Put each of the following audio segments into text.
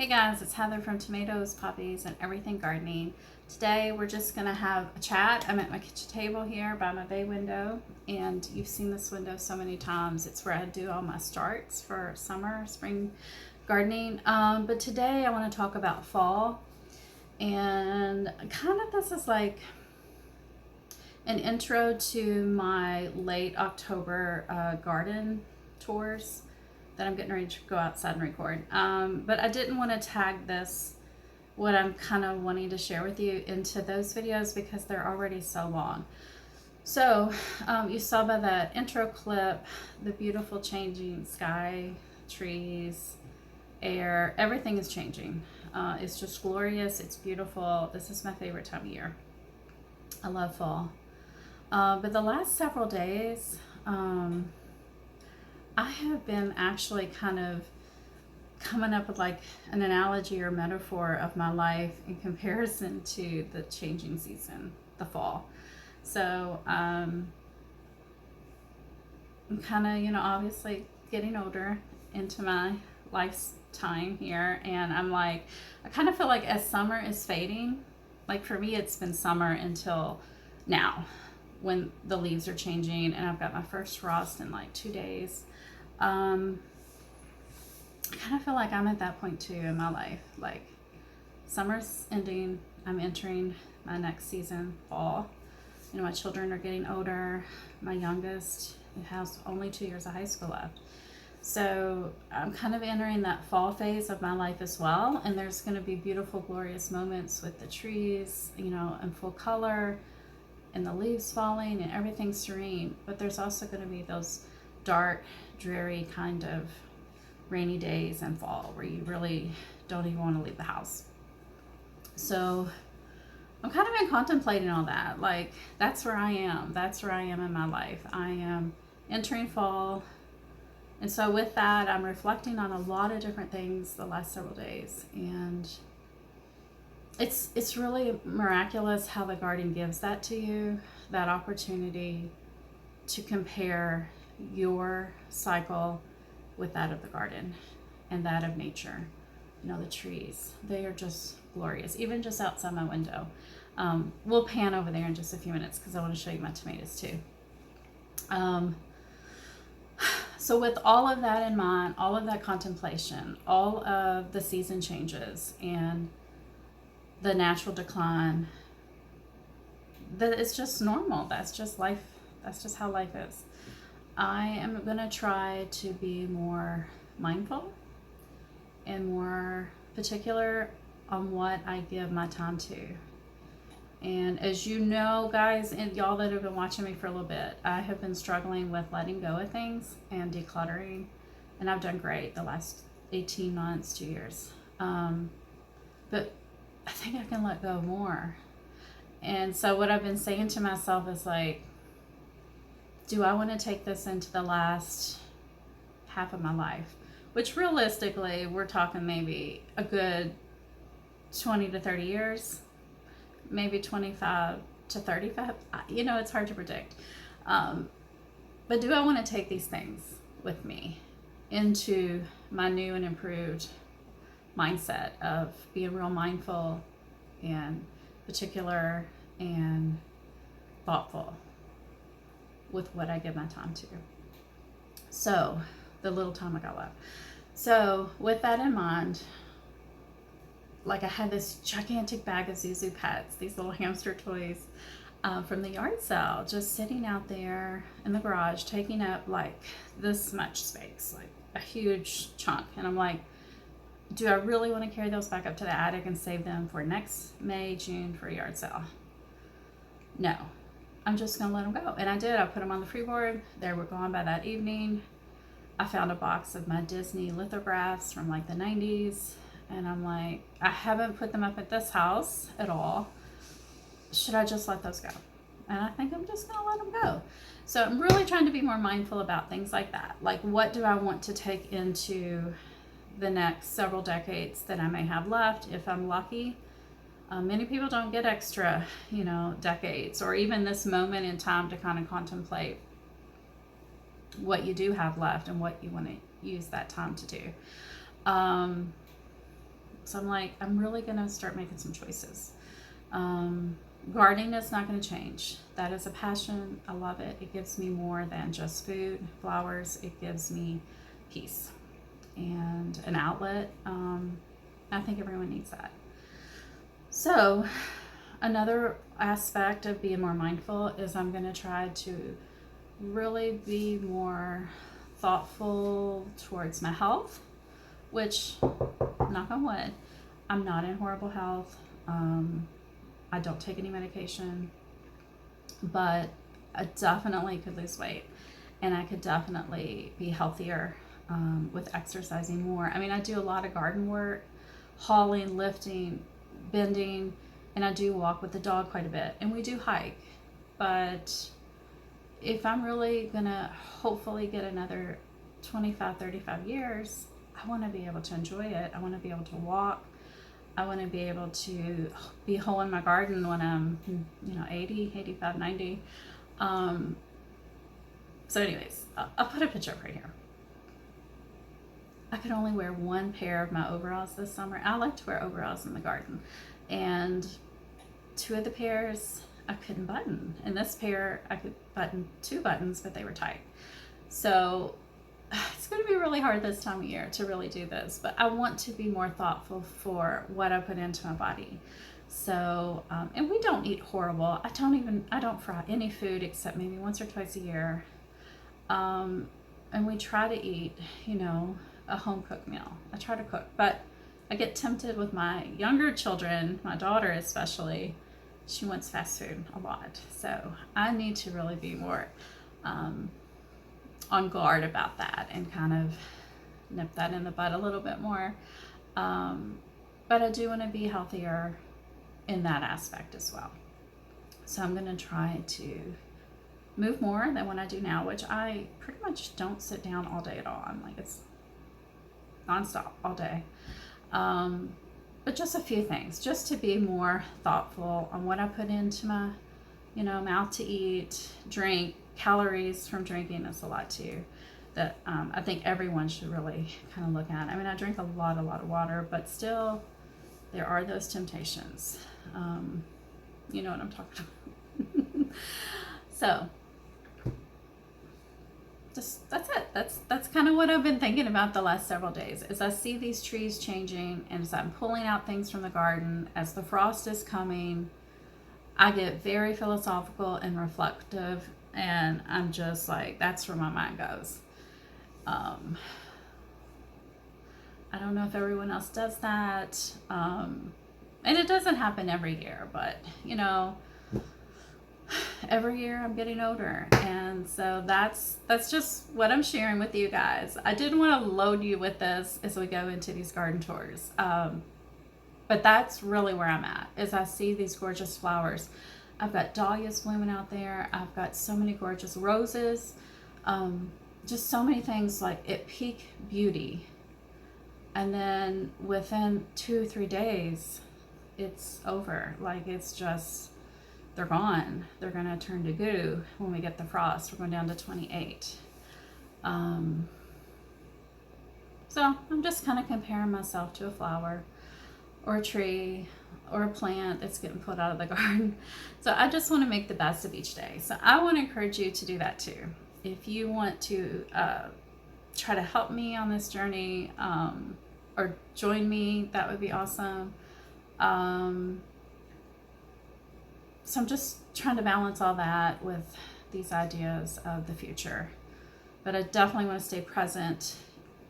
Hey guys, it's Heather from Tomatoes, Poppies, and Everything Gardening. Today we're just going to have a chat. I'm at my kitchen table here by my bay window, and you've seen this window so many times. It's where I do all my starts for summer, spring gardening. But today I want to talk about fall, and kind of this is like an intro to my late October garden tours that I'm getting ready to go outside and record. But I didn't want to tag this, what I'm kind of wanting to share with you, into those videos because they're already so long. So you saw by that intro clip the beautiful changing sky, trees, air, everything is changing. It's just glorious. It's beautiful. This is my favorite time of year. I love fall. But the last several days, I have been actually kind of coming up with like an analogy or metaphor of my life in comparison to the changing season, the fall. So I'm kind of, obviously getting older into my lifetime here. And I'm like, I kind of feel like as summer is fading, like for me, it's been summer until now when the leaves are changing and I've got my first frost in like 2 days. I kind of feel like I'm at that point too in my life. Like summer's ending, I'm entering my next season, fall. My children are getting older. My youngest has only 2 years of high school left. So I'm kind of entering that fall phase of my life as well. And there's going to be beautiful, glorious moments with the trees, in full color and the leaves falling and everything serene. But there's also going to be those dark, dreary kind of rainy days in fall where you really don't even want to leave the house. So I'm kind of been contemplating all that. Like that's where I am. That's where I am in my life. I am entering fall. And so with that, I'm reflecting on a lot of different things the last several days. And it's really miraculous how the garden gives that to you, that opportunity to compare your cycle with that of the garden and that of nature. The trees, they are just glorious, even just outside my window. We'll pan over there in just a few minutes because I want to show you my tomatoes too. So with all of that in mind, all of that contemplation, all of the season changes and the natural decline, that it's just normal. That's just life. That's just how life is. I am going to try to be more mindful and more particular on what I give my time to. And as you know, guys, and y'all that have been watching me for a little bit, I have been struggling with letting go of things and decluttering. And I've done great the last 18 months, 2 years. But I think I can let go more. And so what I've been saying to myself is like, do I want to take this into the last half of my life? Which realistically, we're talking maybe a good 20 to 30 years, maybe 25 to 35. It's hard to predict. But do I want to take these things with me into my new and improved mindset of being real mindful and particular and thoughtful with what I give my time to? So the little time I got left. So with that in mind, like I had this gigantic bag of Zuzu pets, these little hamster toys from the yard sale, just sitting out there in the garage, taking up like this much space, like a huge chunk. And I'm like, do I really want to carry those back up to the attic and save them for next May, June for a yard sale? No. I'm just going to let them go. And I did. I put them on the freeboard. They were gone by that evening. I found a box of my Disney lithographs from like the 90s. And I'm like, I haven't put them up at this house at all. Should I just let those go? And I think I'm just going to let them go. So I'm really trying to be more mindful about things like that. Like, what do I want to take into the next several decades that I may have left if I'm lucky? Many people don't get extra, decades or even this moment in time to kind of contemplate what you do have left and what you want to use that time to do. So I'm like, I'm really going to start making some choices. Gardening is not going to change. That is a passion. I love it. It gives me more than just food, flowers. It gives me peace and an outlet. I think everyone needs that. So another aspect of being more mindful is I'm going to try to really be more thoughtful towards my health, which, knock on wood, I'm not in horrible health. I don't take any medication, but I definitely could lose weight, and I could definitely be healthier with exercising more. I mean, I do a lot of garden work, hauling, lifting, bending, and I do walk with the dog quite a bit, and we do hike. But if I'm really gonna hopefully get another 25, 35 years, I want to be able to enjoy it. I want to be able to walk. I want to be able to be whole in my garden when I'm, 80, 85, 90. So anyways, I'll put a picture up right here. I could only wear one pair of my overalls this summer. I like to wear overalls in the garden. And two of the pairs I couldn't button. And this pair I could button 2 buttons, but they were tight. So it's going to be really hard this time of year to really do this, but I want to be more thoughtful for what I put into my body. So, and we don't eat horrible. I don't fry any food except maybe once or twice a year. And we try to eat, a home cooked meal. I try to cook, but I get tempted with my younger children, my daughter especially. She wants fast food a lot. So I need to really be more, on guard about that and kind of nip that in the bud a little bit more. But I do want to be healthier in that aspect as well. So I'm going to try to move more than what I do now, which I pretty much don't sit down all day at all. I'm like, it's nonstop all day. But just a few things, just to be more thoughtful on what I put into my, mouth to eat, drink. Calories from drinking is a lot too, that I think everyone should really kind of look at. I mean, I drink a lot of water, but still there are those temptations. You know what I'm talking about. So that's it. That's kind of what I've been thinking about the last several days. As I see these trees changing, and as I'm pulling out things from the garden, as the frost is coming, I get very philosophical and reflective. And I'm just like, that's where my mind goes. I don't know if everyone else does that. And it doesn't happen every year, but every year I'm getting older. And so that's just what I'm sharing with you guys. I didn't want to load you with this as we go into these garden tours. But that's really where I'm at, is I see these gorgeous flowers. I've got dahlias blooming out there. I've got so many gorgeous roses. Just so many things like at peak beauty. And then within 2 or 3 days, it's over. Like, it's just, they're gone. They're going to turn to goo when we get the frost. We're going down to 28. So I'm just kind of comparing myself to a flower or a tree or a plant that's getting put out of the garden. So I just want to make the best of each day. So I want to encourage you to do that too. If you want to try to help me on this journey or join me, that would be awesome. So I'm just trying to balance all that with these ideas of the future. But I definitely want to stay present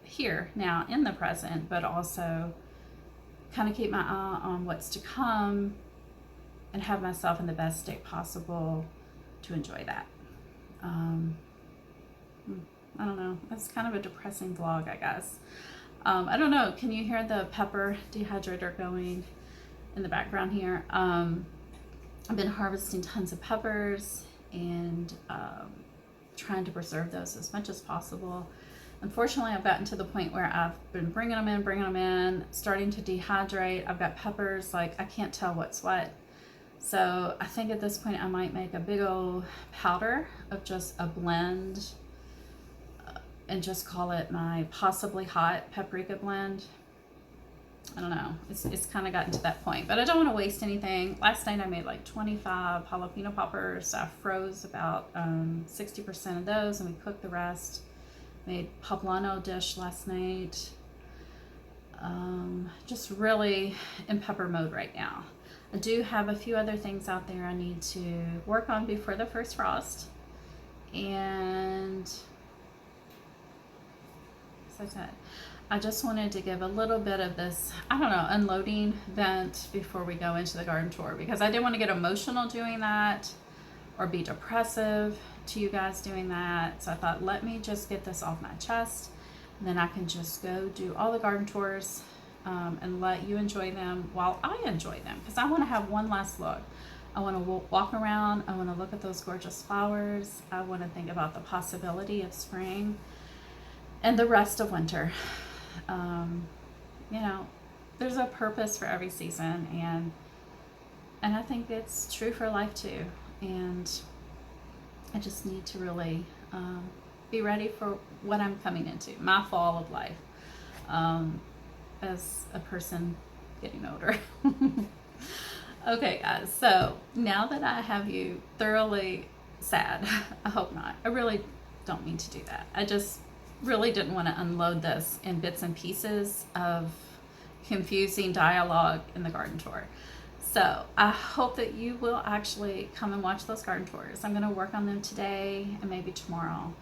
here now in the present, but also kind of keep my eye on what's to come and have myself in the best state possible to enjoy that. I don't know. It's kind of a depressing vlog, I guess. I don't know. Can you hear the pepper dehydrator going in the background here? I've been harvesting tons of peppers and trying to preserve those as much as possible. Unfortunately, I've gotten to the point where I've been bringing them in, starting to dehydrate. I've got peppers, like I can't tell what's what. So I think at this point I might make a big old powder of just a blend and just call it my possibly hot paprika blend. I don't know. It's kind of gotten to that point, but I don't want to waste anything. Last night I made like 25 jalapeno poppers. I froze about 60% of those, and we cooked the rest. Made poblano dish last night. Just really in pepper mode right now. I do have a few other things out there I need to work on before the first frost, and as I said, I just wanted to give a little bit of this, I don't know, unloading vent before we go into the garden tour, because I didn't want to get emotional doing that or be depressive to you guys doing that. So I thought, let me just get this off my chest, and then I can just go do all the garden tours and let you enjoy them while I enjoy them, because I want to have one last look. I want to walk around. I want to look at those gorgeous flowers. I want to think about the possibility of spring and the rest of winter. You know, there's a purpose for every season, and I think it's true for life too. And I just need to really be ready for what I'm coming into, my fall of life, as a person getting older. Okay, guys, so now that I have you thoroughly sad, I hope not. I really don't mean to do that. I just really didn't want to unload this in bits and pieces of confusing dialogue in the garden tour. So I hope that you will actually come and watch those garden tours. I'm going to work on them today and maybe tomorrow.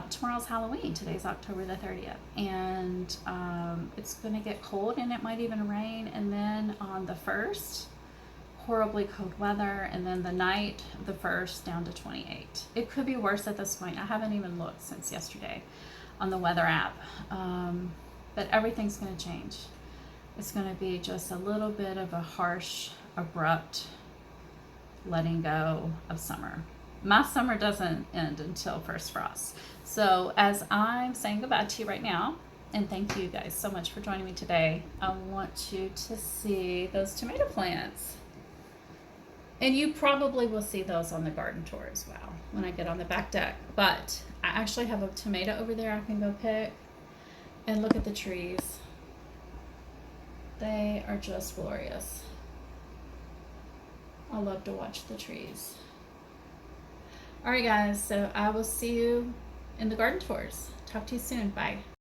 Tomorrow's Halloween. Today's October the 30th. And it's going to get cold, and it might even rain. And then on the 1st, horribly cold weather. And then the night of the 1st down to 28. It could be worse at this point. I haven't even looked since yesterday on the weather app. But everything's going to change. It's going to be just a little bit of a harsh, abrupt letting go of summer. My summer doesn't end until first frost. So as I'm saying goodbye to you right now, and thank you guys so much for joining me today, I want you to see those tomato plants. And you probably will see those on the garden tour as well when I get on the back deck. But I actually have a tomato over there I can go pick. And look at the trees. They are just glorious. I love to watch the trees. All right, guys, so I will see you in the garden tours. Talk to you soon. Bye.